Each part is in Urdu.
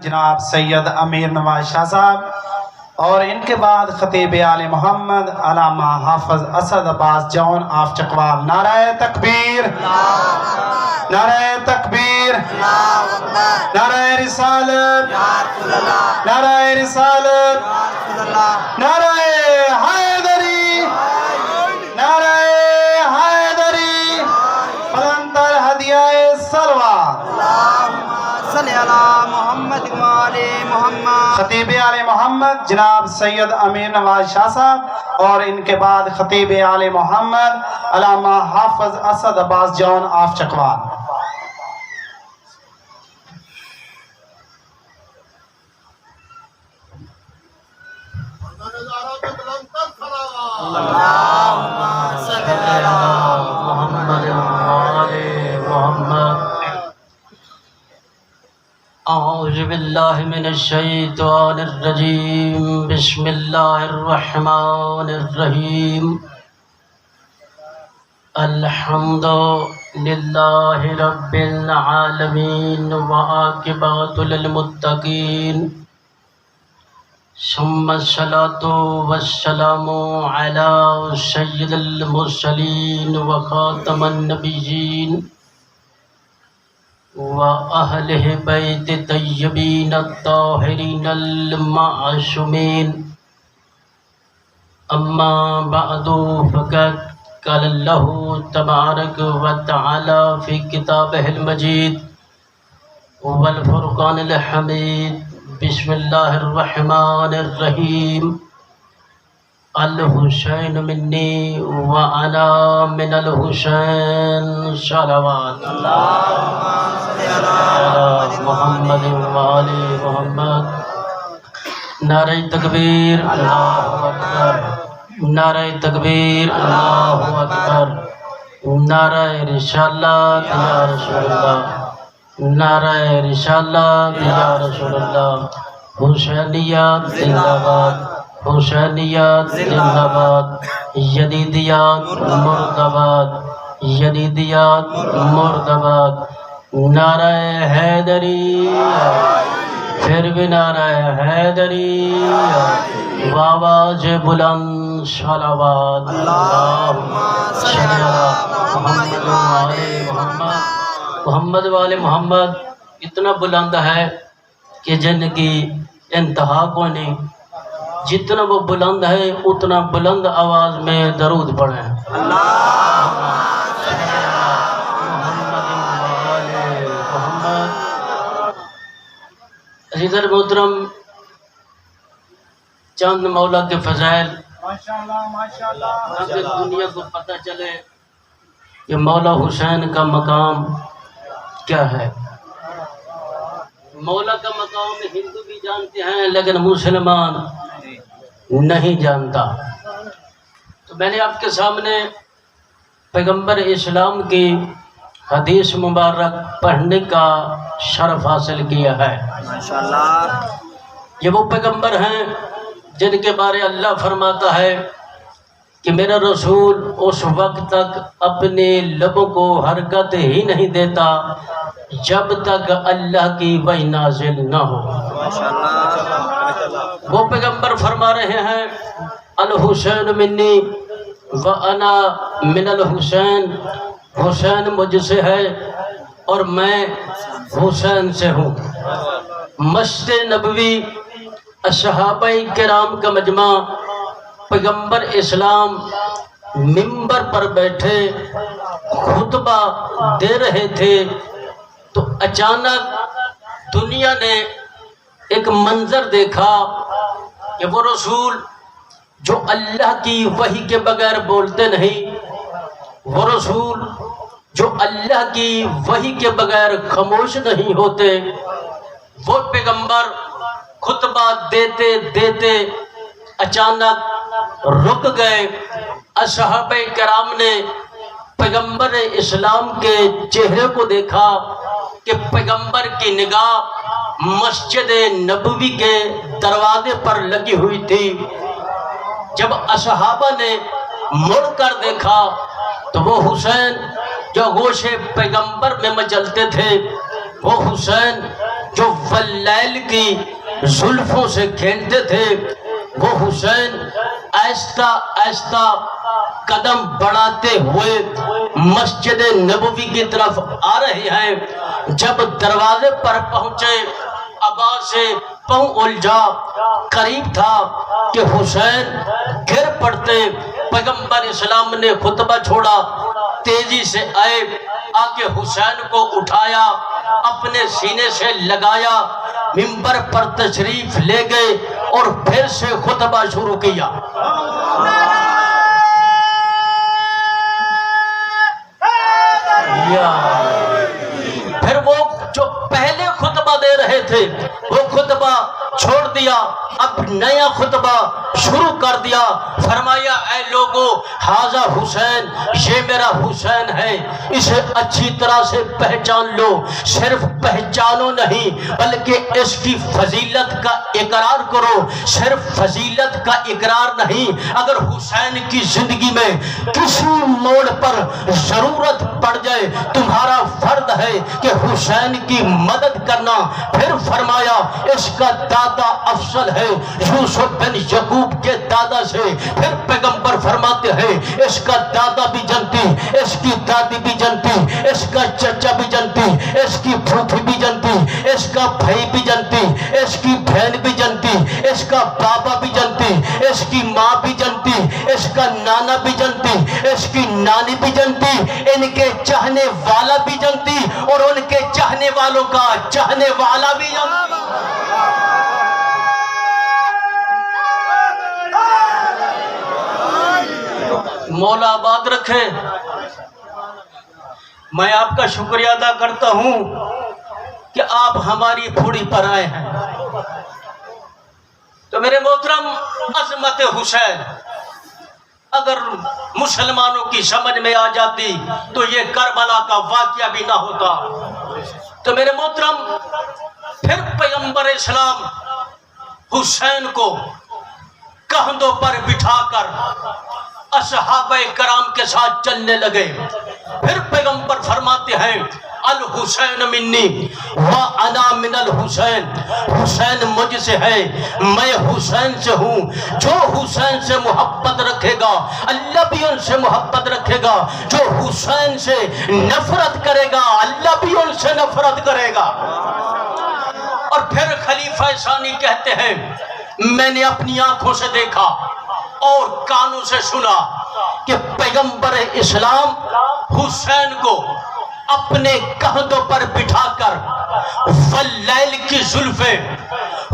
جناب سید امیر نواز شاہ صاحب، اور ان کے بعد خطیب آل محمد علامہ حافظ اسد عباس جون آف چکوال۔ نعرہ تکبیر، نعرہ تکبیر، نعرہ رسالت، نعرہ رسالت، نعرہ حیدری، نعرہ حیدری، بلندتر ہدیہ صلوات۔ صلی اللہ محمد وعلی محمد۔ خطیب آل محمد جناب سید امیر نواز شاہ صاحب، اور ان کے بعد خطیب آل محمد علامہ حافظ اسد عباس جون آف چکوال۔ اعوذ باللہ من الشیطان الرجیم، بسم اللہ الرحمن الرحیم۔ الحمد للہ رب العالمین وعاقبۃ للمتقین، ثم الصلاة والسلام علی سید المرسلین وخاتم النبیین وأهله بيت الطيبين الطاهرين المعصومين، أما بعد فقد قال الله تبارك وتعالى في كتابه المجيد والفرقان الحميد، بسم الله الرحمن الرحيم۔ الحسین منی وأنا من الحسین صلوات محمد وآل محمد۔ نعرہ تکبیر، اللہ اکبر، نعرہ تکبیر، اللہ اکبر، نعرہ رسالت یا رسول اللہ، نعرہ رسالت یا رسول اللہ۔ حسینیت زندہ باد، حسینیت زندہ باد، یزیدیت مرد آباد، یزیدیت مرد آباد۔ نعرہ حیدری، پھر بھی نعرہ حیدری، آواز بلند صلوات۔ اللہم صلی علی محمد وآل محمد۔ محمد وآل محمد اتنا بلند ہے کہ جن کی انتہا کو نہیں، جتنا وہ بلند ہے اتنا بلند آواز میں درود پڑھیں۔ عزیز محترم، چند مولا کے فضائل تاکہ دنیا کو پتہ چلے کہ مولا حسین کا مقام کیا ہے۔ مولا کا مقام ہندو بھی جانتے ہیں لیکن مسلمان نہیں جانتا۔ تو میں نے آپ کے سامنے پیغمبر اسلام کی حدیث مبارک پڑھنے کا شرف حاصل کیا ہے۔ یہ وہ پیغمبر ہیں جن کے بارے اللہ فرماتا ہے کہ میرا رسول اس وقت تک اپنے لبوں کو حرکت ہی نہیں دیتا جب تک اللہ کی وحی نازل نہ ہو۔ وہ پیغمبر فرما رہے ہیں الحسین منی وانا من الحسین، حسین مجھ سے ہے اور میں حسین سے ہوں۔ مسجد نبوی، صحابہ کرام کا مجمع، پیغمبر اسلام منبر پر بیٹھے خطبہ دے رہے تھے تو اچانک دنیا نے ایک منظر دیکھا کہ وہ رسول جو اللہ کی وحی کے بغیر بولتے نہیں، وہ رسول جو اللہ کی وحی کے بغیر خاموش نہیں ہوتے، وہ پیغمبر خطبہ دیتے دیتے اچانک رک گئے۔ صحابہ کرام نے پیغمبر اسلام کے چہرے کو دیکھا کہ پیغمبر کی نگاہ مسجد نبوی کے دروازے پر لگی ہوئی تھی۔ جب صحابہ نے مڑ کر دیکھا تو وہ حسین جو گوشے پیغمبر میں مچلتے تھے، وہ حسین جو واللیل کی زلفوں سے کھیلتے تھے، وہ حسین آہستہ آہستہ قدم بڑھاتے ہوئے مسجد نبوی کی طرف آ رہے ہیں۔ جب دروازے پر پہنچے، آواز سے پاؤں الجھا، قریب تھا کہ حسین گر پڑتے۔ پیغمبر اسلام نے خطبہ چھوڑا، تیزی سے آئے، آ کے حسین کو اٹھایا، اپنے سینے سے لگایا، منبر پر تشریف لے گئے اور پھر سے خطبہ شروع کیا۔ پھر وہ جو پہلے خطبہ دے رہے تھے وہ خطبہ چھوڑ دیا، اب نیا خطبہ شروع کر دیا۔ فرمایا اے لوگو، ھذا حسین، یہ میرا حسین ہے، اسے اچھی طرح سے پہچان لو، صرف پہچانو نہیں بلکہ اس کی فضیلت کا اقرار کرو، صرف فضیلت کا اقرار نہیں۔ اگر حسین کی زندگی میں کسی موڑ پر ضرورت پڑ جائے، تمہارا فرض ہے کہ حسین کی مدد کرنا۔ پھر فرمایا اس کا دادا افضل ہے یوسف بن یعقوب کے دادا سے۔ پھر پیغمبر فرماتے ہیں اس کا دادا بھی جنتی، اس کی دادی بھی جنتی، اس کا چچا بھی جنتی، اس کی پھوپھی بھی جنتی، اس کا بھائی بھی جنتی، اس کی بہن بھی جنتی، اس کا بابا بھی جنتی، اس کی ماں بھی جنتی، اس کا نانا بھی جنتی، اس کی نانی بھی جنتی، ان کے چاہنے والا بھی جنتی اور ان کے چاہنے والوں کا چاہنے والا بھی جنتی۔ مولا آباد رکھے۔ میں آپ کا شکریہ ادا کرتا ہوں کہ آپ ہماری پھوڑی پر آئے ہیں۔ تو میرے محترم، عظمت حسین اگر مسلمانوں کی سمجھ میں آ جاتی تو یہ کربلا کا واقعہ بھی نہ ہوتا۔ تو میرے محترم، پھر پیغمبر اسلام حسین کو کندھوں پر بٹھا کر اصحابہ کرام کے ساتھ چلنے لگے۔ پھر پیغمبر فرماتے ہیں الحسین منی وانا من الحسین، حسین مجھ سے ہے، میں حسین سے ہوں۔ جو حسین سے محبت رکھے گا اللہ بھی ان سے محبت رکھے گا، جو حسین سے نفرت کرے گا اللہ بھی ان سے نفرت کرے گا۔ اور پھر خلیفہ ثانی کہتے ہیں میں نے اپنی آنکھوں سے دیکھا اور کانوں سے سنا کہ پیغمبر اسلام حسین کو اپنے کندھوں پر بٹھا کر واللیل کی زلفیں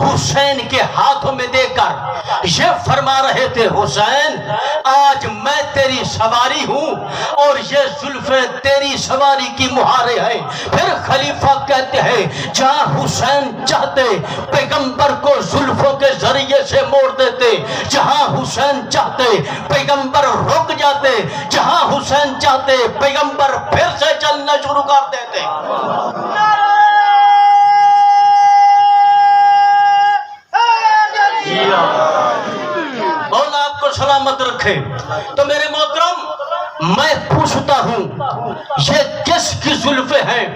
حسین کے ہاتھوں میں دے کر یہ فرما رہے تھے حسین آج میں تیری سواری ہوں اور یہ زلفیں تیری سواری کی مہاریں ہیں۔ پھر خلیفہ کہتے ہیں جہاں حسین چاہتے پیغمبر کو زلفوں کے ذریعے سے موڑ دیتے، جہاں حسین چاہتے پیغمبر رک جاتے، جہاں حسین چاہتے پیغمبر پھر سے چلنا شروع کر دیتے۔ مولا آپ کو سلامت رکھے۔ تو میرے محترم میں پوچھتا ہوں یہ کس کی زلفیں ہیں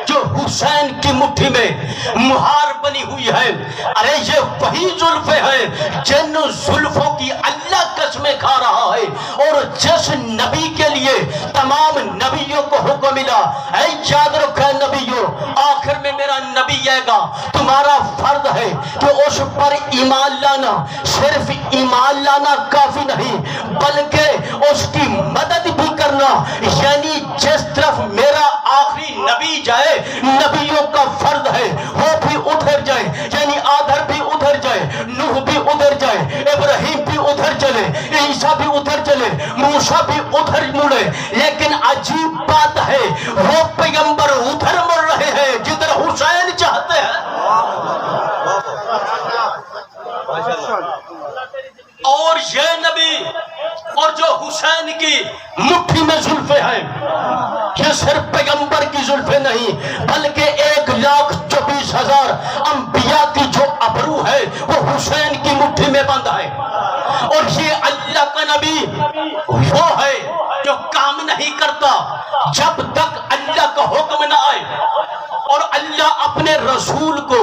جو حسین کی مٹھی میں مہار بنی ہوئی ہے؟ ارے یہ وہی زلفیں ہیں جن زلفوں کی اللہ قسمیں کھا رہا ہے، اور جس نبی کے لیے تمام نبیوں کو حکم ملا اے یاد رکھے نبیوں آخر میں میرا نبی آئے گا، تمہارا فرض ہے کہ اس پر ایمان لانا، صرف ایمان لانا کافی نہیں بلکہ اس کی مدد بھی کرنا، یعنی جس طرف میرا آخری نبی جائے نبیوں کا فرض ہے وہ بھی ادھر جائے، یعنی آدھر بھی ادھر جائے، نوح بھی ادھر جائے، ابراہیم بھی ادھر چلے، عیسیٰ بھی ادھر چلے، موسیٰ بھی ادھر مڑے۔ لیکن عجیب بات ہے وہ پیغمبر ادھر مڑ رہے ہیں جدھر حسین چاہتے ہیں، اور یہ نبی اور جو حسین کی مٹھی میں زلفیں ہیں یہ صرف پیغمبر کی زلفیں نہیں بلکہ 1,24,000 انبیاء کی جو ابرو ہے وہ حسین کی مٹھی میں بند ہے۔ اور یہ اللہ کا نبی وہ ہے جو کام نہیں کرتا جب تک اللہ کا حکم نہ آئے، اور اللہ اپنے رسول کو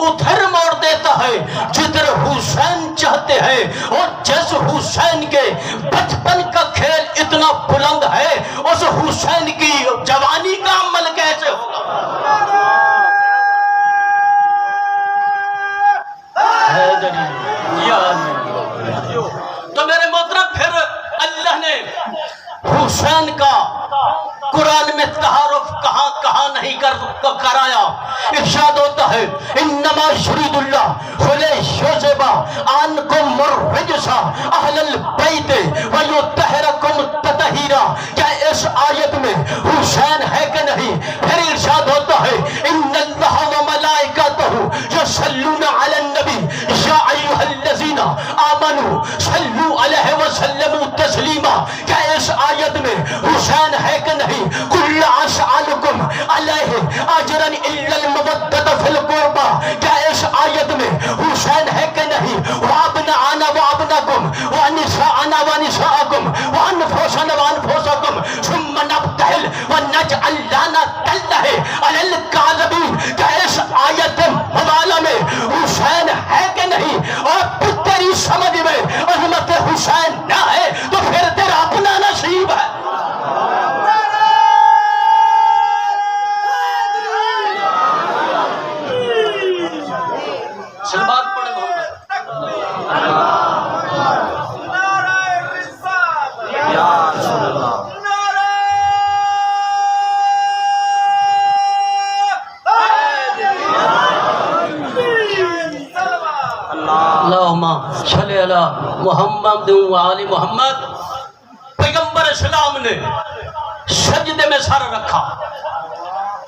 ادھر موڑ دیتا ہے جدھر حسین چاہتے ہیں. اور جس حسین کے بچپن کا کھیل اتنا بلند ہے اس حسین کی جوانی کا عمل کیسے ہوگا؟ تو میرے محترم پھر اللہ نے حسین کا قرآن میں تعارف کہاں کہاں نہیں کرایا. ارشاد ہوتا ہے انما یرید اللہ لیذھب عنکم الرجس اہل البیت ویطہرکم تطہیرا. کیا اس آیت میں حسین ہے کہ نہیں؟ پھر ارشاد ہوتا ہے ان اللہ وملائکتہ یصلون علی النبی یا ایھا الذین آمنوا صلوا علیہ وسلموا تسلیما. کیا اس آیت میں حسین ہے کہ نہیں؟ کل اسألکم علیہ اجرا الا المودۃ فی القربى. کیا اس آیت میں حسین ہے کہ نہیں؟ وابناءنا وابناکم ونساءنا ونساءکم وانفسنا وانفسکم ثم نبتہل ونجعل لعنۃ اللہ علی الکاذبین. کیا اس آیت مبارکہ میں حسین ہے کہ نہیں؟ اور تیری سمجھ میں عظمت حسین نہ ہے تو پھر تیرا اپنا نصیب ہے. سلوات پڑھے اللہم صلی علی محمد و آل محمد. پیغمبر اسلام نے سجدے میں سر رکھا.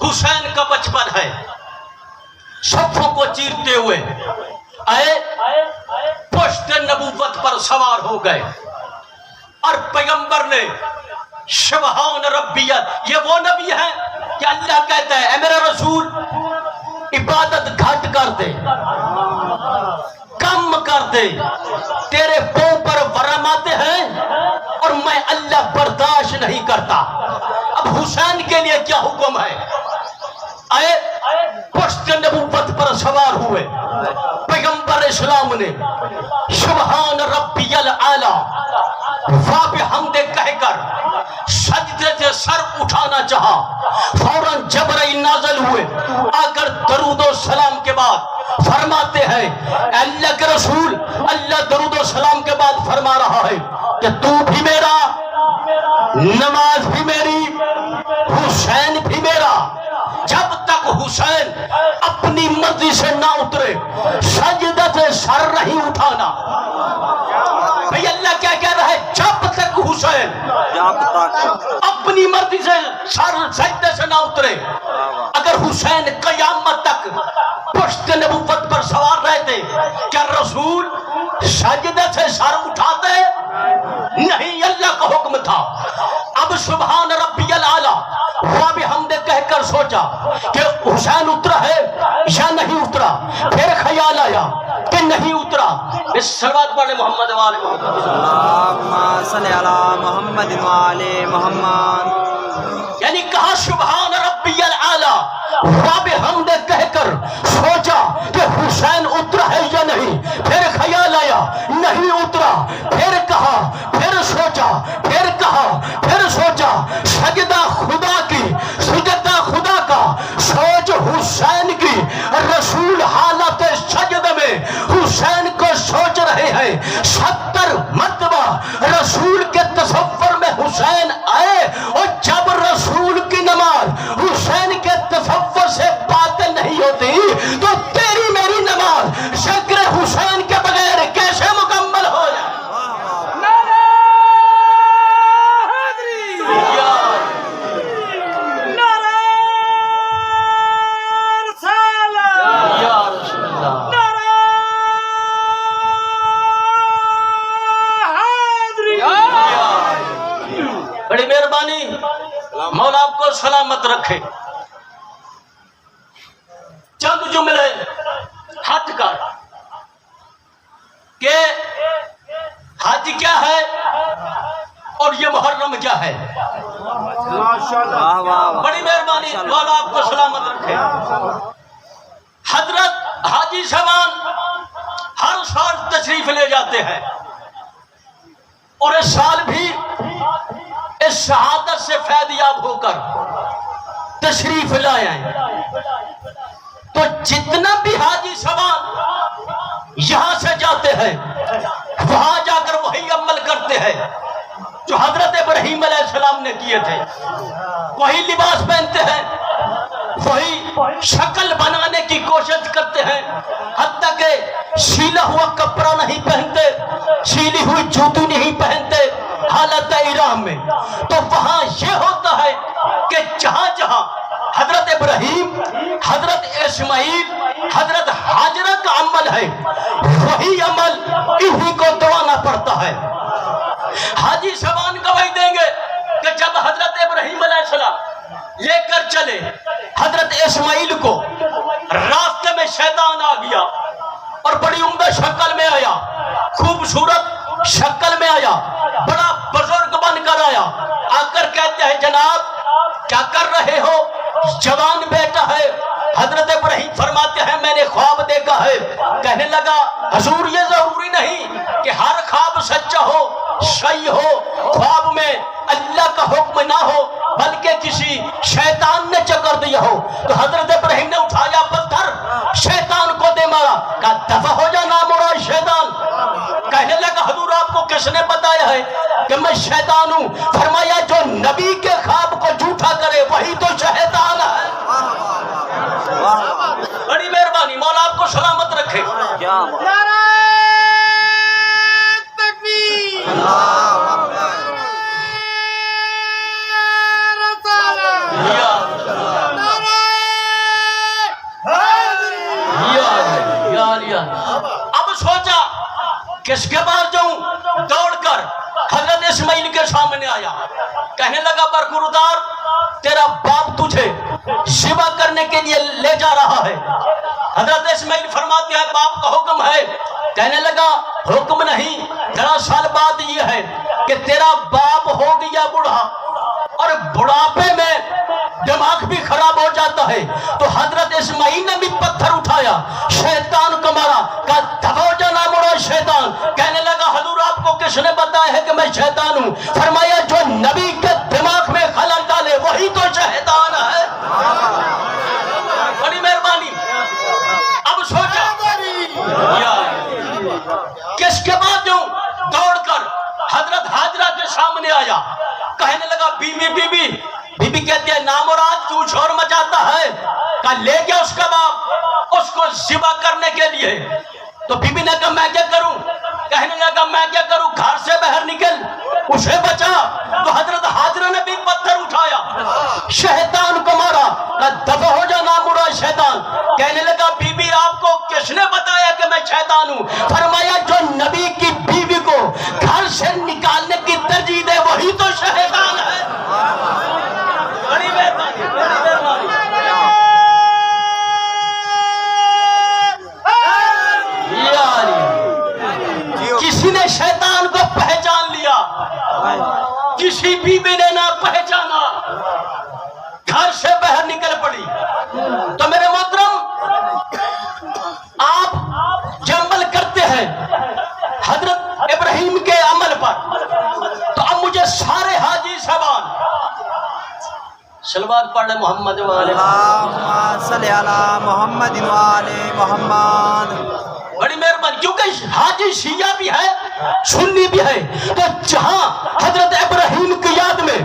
حسین کا بچپن ہے. صفوں کو چیرتے ہوئے آئے پشت نبوت پر سوار ہو گئے اور پیغمبر نے سبحان ربیت. یہ وہ نبی ہے کہ اللہ کہتا ہے اے میرا رسول عبادت گھٹ کر دے, کم کر دے, تیرے پاؤں پر ورم آتے ہیں اور میں اللہ برداشت نہیں کرتا. اب حسین کے لیے کیا حکم ہے؟ آئے پشت نبوت پر سوار ہوئے. پیغمبر اسلام نے سبحان ربی الاعلیٰ وبحمدہ کہہ کر سجدے سے سر اٹھانا چاہا. فوراً جبرائیل نازل ہوئے, آ کر درود و سلام کے بعد فرماتے ہیں اللہ کے رسول, اللہ درود و سلام کے بعد فرما رہا ہے کہ تو بھی میرا, نماز بھی میری, حسین بھی میرا. جب تک حسین اپنی مرضی سے نہ اترے سجدہ سے سر نہیں اٹھانا. بھئی اللہ کیا کہہ رہا ہے؟ جب تک حسین اپنی مرضی سے سر سجدے سے نہ اترے. اگر حسین قیامت تک پشت نبوت پر سوار رہتے کیا رسول سجدے سے سر اٹھاتے؟ نہیں, اللہ کا حکم تھا. اب سبحان ربی الاعلیٰ وبحمدہ کہہ کر سوچا کہ حسین اترا ہے یا نہیں اترا. پھر خیال آیا کہ نہیں اترا. اس صلوات پڑھے محمد و آل محمد. اللہم صلی علی محمد و آل محمد. یعنی کہا سبحان ربی الاعلیٰ وبحمدہ کہہ کر سوچا کہ حسین اترا ہے یا نہیں. پھر خیال آیا نہیں اترا. پھر کہا, پھر سوچا, پھر کہا, پھر سوچا. سجدہ خدا کی, سجدہ خدا کا, سوچ حسین کی. رسول حالت سجدہ میں حسین کو سوچ رہے ہیں. 70 مرتبہ رسول کے تصور میں حسین آئے اور جب رسول کی نماز حسین کے تصور سے باطل نہیں ہوتی تو تیری میری نماز ذکر حسین کے بغیر کیسے مکمل ہو جائے؟ بڑی مہربانی, مولا آپ کو سلامت رکھے. چند جملے ہٹ کر کہ حج کیا ہے اور یہ محرم کیا ہے. واہ واہ بڑی مہربانی، مولا آپ کو سلامت رکھے۔ حضرت حاجی صاحبان ہر سال تشریف لے جاتے ہیں اور اس سال بھی اس شہادت سے فیض یاب ہو کر تشریف لائے ہیں۔ تو جتنا بھی حاجی صاحبان یہاں سے جاتے ہیں وہاں جا کر وہی عمل کرتے ہیں جو حضرت ابراہیم علیہ السلام نے کیے تھے، وہی لباس پہنتے ہیں، وہی شکل بنانے کی کوشش کرتے ہیں، حتیٰ کہ سیلا ہوا کپڑا نہیں پہنتے، سیلی ہوئی جوتی نہیں پہنتے حالت احرام میں۔ تو وہاں یہ ہوتا ہے کہ جہاں جہاں حضرت ابراہیم، حضرت اسماعیل، حضرت ہاجرہ کا عمل ہے وہی عمل انہی کو دوانا پڑتا ہے۔ حاجی صاحبان گواہی دیں گے کہ جب حضرت ابراہیم علیہ السلام لے کر چلے حضرت اسماعیل کو، راستے میں شیطان آ گیا اور بڑی عمدہ شکل میں آیا، خوبصورت شکل میں آیا، بڑا بزرگ بن کر آیا، آ کر کہتے ہیں جناب کیا کر رہے ہو؟ جوان بیٹا ہے۔ حضرت ابراہیم فرماتے ہیں میں نے خواب دیکھا ہے۔ کہنے لگا حضور یہ ضروری نہیں کہ ہر خواب سچا ہو، صحیح ہو، خواب میں اللہ کا حکم نہ ہو بلکہ کسی شیطان نے چکر دیا ہو۔ تو حضرت ابراہیم نے اٹھایا پتھر، شیطان کو دے مارا، کہا دفع ہو جا نامراد شیطان۔ کہنے لگا حضور آپ کو کس نے بتایا ہے کہ میں شیطان ہوں؟ فرمایا جو نبی کے خواب کو جھوٹا کرے وہی تو شیطان ہے۔ بڑی مہربانی، مولا آپ کو سلامت رکھے۔ کیا بات اب سوچا کس کے پاس جاؤں؟ دوڑ کر حضرت اسماعیل کے سامنے آیا، کہنے لگا برخوردار تیرا باپ تجھے ذبح کرنے کے لیے لے جا رہا ہے۔ حضرت اسماعیل فرماتے ہیں باپ کا حکم ہے۔ کہنے لگا حکم نہیں، دراصل بات یہ ہے کہ تیرا باپ ہو گیا بوڑھا اور بڑھاپے میں دماغ بھی خراب ہو جاتا ہے۔ تو حضرت اسماعیل نے بھی پتھر اٹھایا، شیطان کو مارا، کہا دفع ہو جا نامراد شیطان۔ کہنے لگا حضور آپ کو کس نے بتایا ہے کہ میں شیطان ہوں؟ فرمایا جو نبی کے دماغ میں خلل ڈالے وہی تو شیطان ہے۔ بڑی مہربانی، اب سوچا کس کے بعد جاؤں؟ دوڑ کر حضرت ہاجرہ کے سامنے آیا، کہنے لگا بی بی کہتی ہے نامراد تو شور مچاتا ہے۔ کہا لے گیا اس کا باپ اس کو ذبح کرنے کے لیے۔ تو بی بی نے کہا میں کیا کروں؟ کہنے لگا میں کیا کروں، گھر سے باہر نکل، اسے بچا۔ تو حضرت ہاجرہ نے بھی پتھر اٹھایا، شیطان کو مارا، کہا دفع ہو جا نامراد شیطان۔ کہنے لگا بی بی آپ کو کس نے بتایا کہ میں شیطان ہوں؟ فرمایا جو نبی کی بیوی کو گھر سے نکالنے کی ترجیح دے وہی تو شیطان ہے۔ بڑی مہربانی، بڑی مہربانی۔ کسی نے شیطان کو پہچان لیا، کسی بیوی نے نہ پہچانا، گھر سے باہر نکل پڑی۔ تو میرے محترم آپ جو عمل کرتے ہیں حضرت ابراہیم کے عمل پر، تو اب مجھے سارے حاجی صاحبان صلوات پڑھ لیں محمد وعلى اللہم صلی علی محمد وعلی محمد۔ بڑی مہربانی، کیونکہ حاجی شیعہ بھی ہے سنی بھی ہے، تو جہاں حضرت ابراہیم کی یاد میں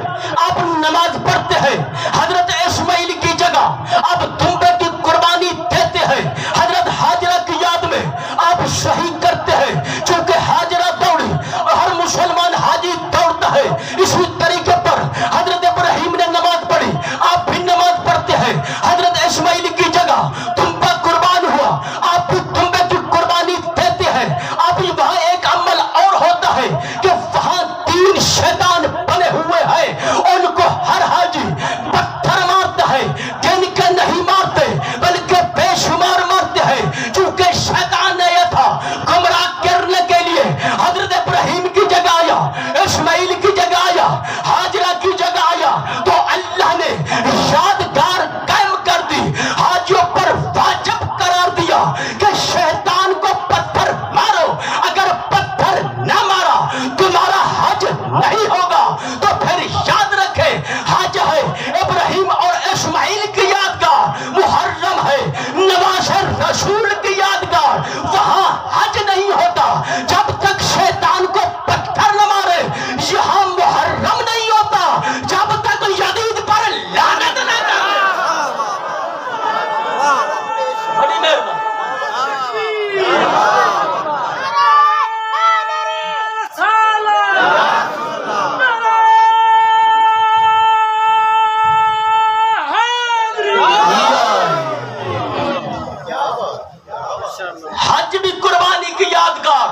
آپ نماز پڑھتے ہیں، حضرت اسماعیل کی جگہ آپ دمبے کی قربانی دیتے ہیں، حضرت ہاجرہ کی یاد میں آپ شہید کرتے ہیں، چونکہ ہاجرہ دوڑی اور ہر مسلمان حاجی دوڑتا ہے، اسی طریقے پر حضرت ابراہیم نے نماز پڑھی، آپ بھی نماز پڑھتے ہیں، حضرت اسماعیل کی جگہ دمبا قربان ہوا، آپ بھی دمبے کی قربانی دیتے ہیں۔ اب وہاں ایک عمل اور ہوتا ہے کہ وہاں 3 شیطان بنے ہوئے ہیں، ان کو ہر حاجی پتھر مارتا ہے، جن کے نہیں مارتے حج بھی قربانی کی یادگار،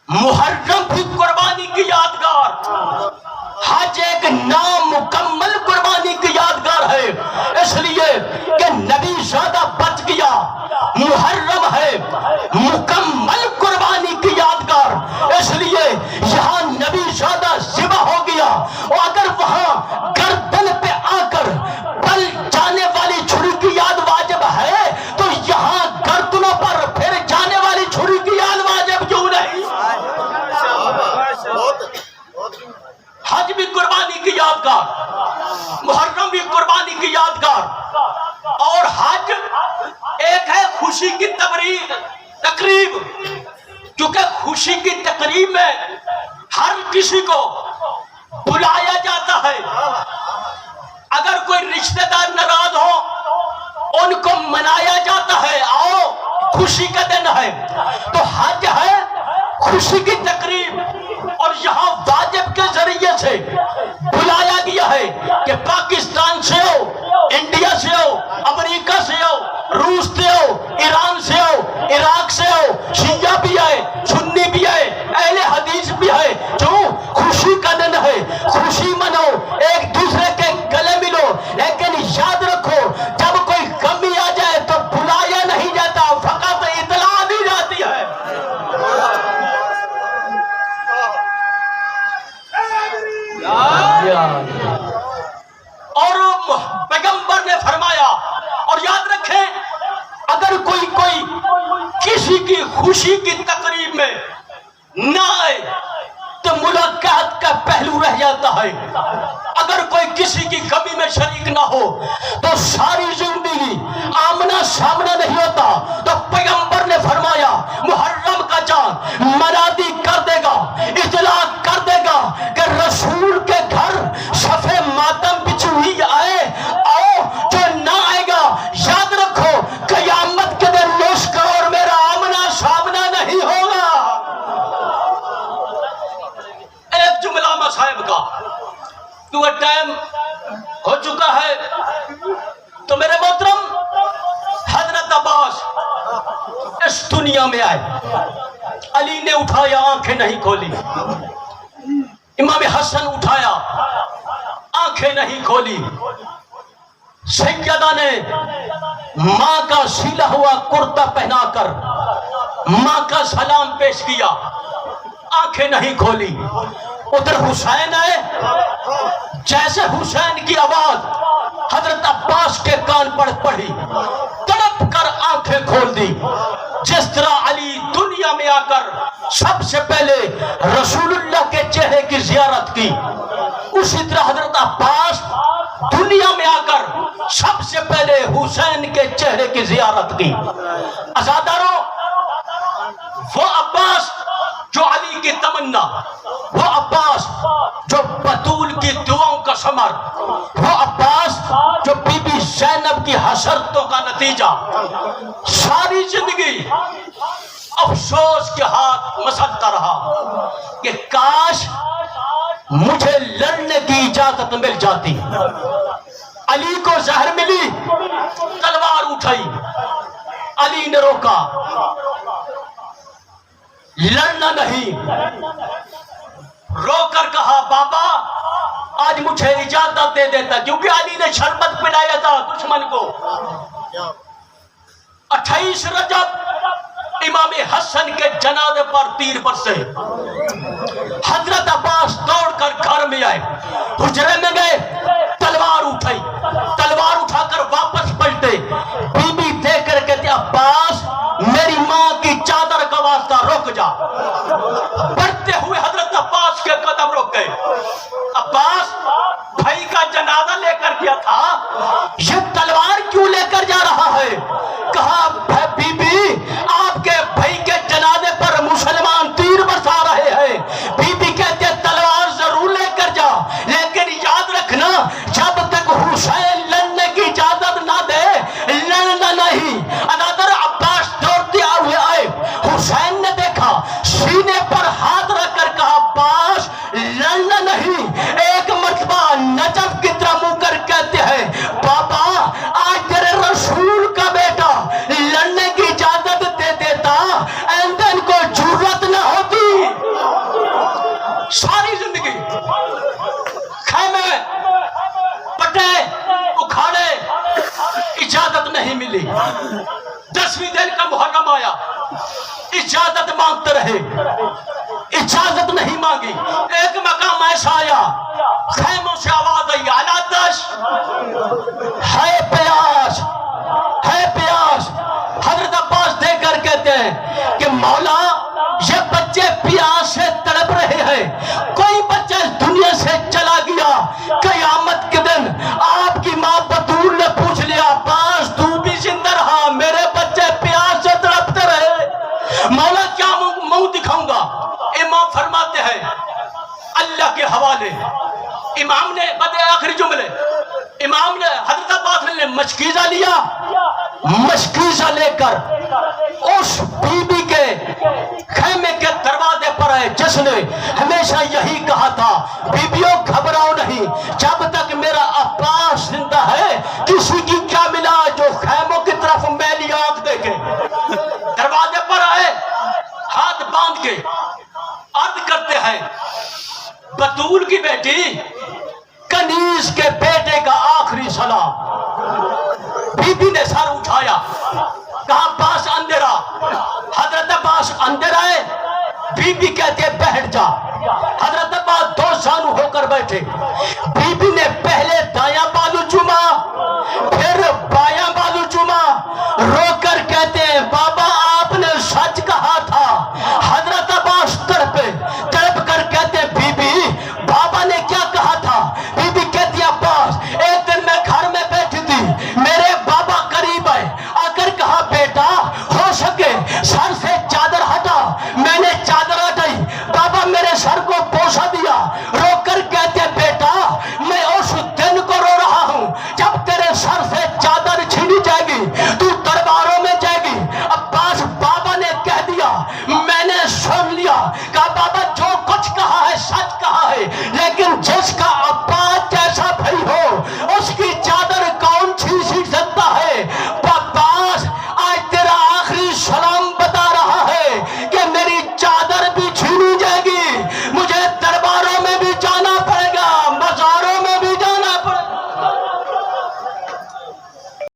محرم بھی قربانی کی یادگار، حج ایک نامکمل قربانی کی یادگار ہے، اس لیے کہ نبی زادہ بچ گیا۔ محرم ہے مکمل قربانی کی یادگار، اس لیے یہاں نبی زادہ ذبح ہو گیا، اور اگر وہاں گردن پہ آ کر پل جانے والی چھری کی یاد واجب ہے تو یہاں گردنوں پر پھر جانے والی چھری کی یاد واجب کیوں نہیں؟ حج بھی قربانی کی یادگار، محرم بھی قربانی کی یادگار، اور حج ایک ہے خوشی کی تقریب، کیونکہ خوشی کی تقریب میں ہر کسی کو بلایا جاتا ہے۔ اگر کوئی رشتہ دار ناراض ہو ان کو منایا جاتا ہے، آؤ خوشی کا دن ہے۔ تو حج ہے خوشی کی تقریب، اور یہاں واجب کے ذریعے سے بلایا گیا ہے کہ پاکستان سے ہو، انڈیا سے ہو، امریکہ سے ہو، روس سے ہو، ایران سے ہو، عراق سے ہو، شیعہ بھی ہے، سنی بھی ہے، اہل حدیث بھی ہے، جو خوشی کا دن ہے، خوشی منو، ایک دوسرے کے گلے ملو، لیکن یاد رکھو جب کوئی کمی آ جائے تو بلایا نہیں جاتا، فقط اطلاع دی جاتی ہے۔ اور پیغمبر نے فرمایا، اور یاد رکھیں اگر کوئی کسی کی خوشی کی تقریب میں نہ آئے تو ملاقات کا پہلو رہ جاتا ہے۔ اگر کوئی کسی کی کمی میں شریک نہ ہو تو ساری زندگی آمنا سامنا نہیں ہوتا۔ تو پیغمبر نے فرمایا محرم کا چاند منادی کر دے گا، اطلاع کر دے گا کہ رسول کے گھر صفے ماتم بچھی ہوئی آئے، آؤ، جو نہ آئے گا یاد رکھو قیامت کے دن اس کا اور میرا آمنا سامنا نہیں ہوگا۔ ایک جملہ صاحب کا کیونکہ ٹائم ہو چکا ہے، تو میرے محترم حضرت عباس اس دنیا میں آئے، علی نے اٹھایا آنکھیں نہیں کھولی، امام حسن اٹھایا آنکھیں نہیں کھولی، سیدہ نے ماں کا سیلا ہوا کرتا پہنا کر ماں کا سلام پیش کیا، آنکھیں نہیں کھولی۔ ادھر حسین آئے، جیسے حسین کی آواز حضرت عباس کے کان پر پڑی، تڑپ کر آنکھیں کھول دی۔ جس طرح علی دنیا میں آ کر سب سے پہلے رسول اللہ کے چہرے کی زیارت کی، اسی طرح حضرت عباس دنیا میں آ کر سب سے پہلے حسین کے چہرے کی زیارت کی۔ عزاداروں، وہ عباس جو علی کی تمنا، وہ عباس جو بطول کی دعاؤں کا ثمر، وہ عباس جو بی بی زینب کی حسرتوں کا نتیجہ، ساری زندگی افسوس کے ہاتھ مسلتا رہا کہ کاش مجھے لڑنے کی اجازت مل جاتی۔ علی کو زہر ملی، تلوار اٹھائی، علی نے روکا، لڑنا نہیں، رو کر کہا بابا آج مجھے اجازت دے دیتا، کیونکہ علی نے شربت پلایا تھا دشمن کو۔ 28 رجب امام حسن کے جنازے پر تیر برسے، حضرت عباس دوڑ کر گھر میں آئے، حجرے میں گئے، تلوار اٹھائی، تلوار اٹھا کر واپس پلٹے، بی بی دیکھ کر کہتے عباس میری ماں کی چادر کا واسطہ رک جا۔ بڑھتے ہوئے حضرت عباس کے قدم رک گئے۔ عباس بھائی کا جنازہ لے کر گیا تھا، یہ تلوار کیوں لے کر جا رہا ہے؟ کہا بی بی آپ کے بھائی کے جنازے پر مسلمان تیر برسا رہے ہیں۔ بی بی کہتے تلوار ضرور لے کر جا، لیکن یاد رکھنا جب تک حسین لڑنے کی اجازت نہ دے لڑنا نہیں۔ عباس دوڑتے فرمایا، اجازت مانگتے رہے، اجازت نہیں مانگی۔ ایک مقام ایسا آیا، خیموں سے آواز آئی، آلاتش ہے پیاس، ہے پیاس۔ حضرت عباس دے کر کہتے ہیں کہ مولا یہ بچے پیاس سے تڑپ رہے ہیں، کوئی بچہ اس دنیا سے چلا گیا، قیامت کے دن آپ کی ماں بطول نے پوچھ لیا، عباس تو بھی زندہ رہا، میرے بچے پیاس سے تڑپتے رہے، مولا کیا منہ دکھاؤں گا؟ امام فرماتے ہیں اللہ کے حوالے، امام نے بدے آخری جملے، امام نے حضرت عباس نے مشکیزہ لیا، مشکیزہ لے کر اس بی بی کے خیمے کے دروازے پر ہے جس نے ہمیشہ یہی کہا تھا، بیبیوں گھبراؤ نہیں، جب تک میرا عباس زندہ ہے کسی کی کیا ملا جو خیموں کی طرف میلی آنکھ دیکھے۔ دروازے پر آئے، ہاتھ باندھ کے عرض کرتے ہیں، بطول کی بیٹی کنیز کے بیٹے کا آخری سلام۔ بی بی نے سر اٹھایا، کہا عباس اندر آ۔ حضرت عباس اندر آئے، بی بی کہتے بیٹھ جا۔ حضرت عباس دو زانو ہو کر بیٹھے، بی بی نے پہلے دایاں بازو چوما، پھر بایاں بازو چوما، رو کر کہتے ہیں بابا آپ نے سچ کہا تھا۔ حضرت عباس تڑپ کر کہتے بی بی بابا نے کیا کہا تھا؟ بی بی کہتی عباس ایک دن میں گھر میں بیٹھی تھی، میرے بابا قریب آئے، آ کر کہا بیٹا ہو سکے سر سے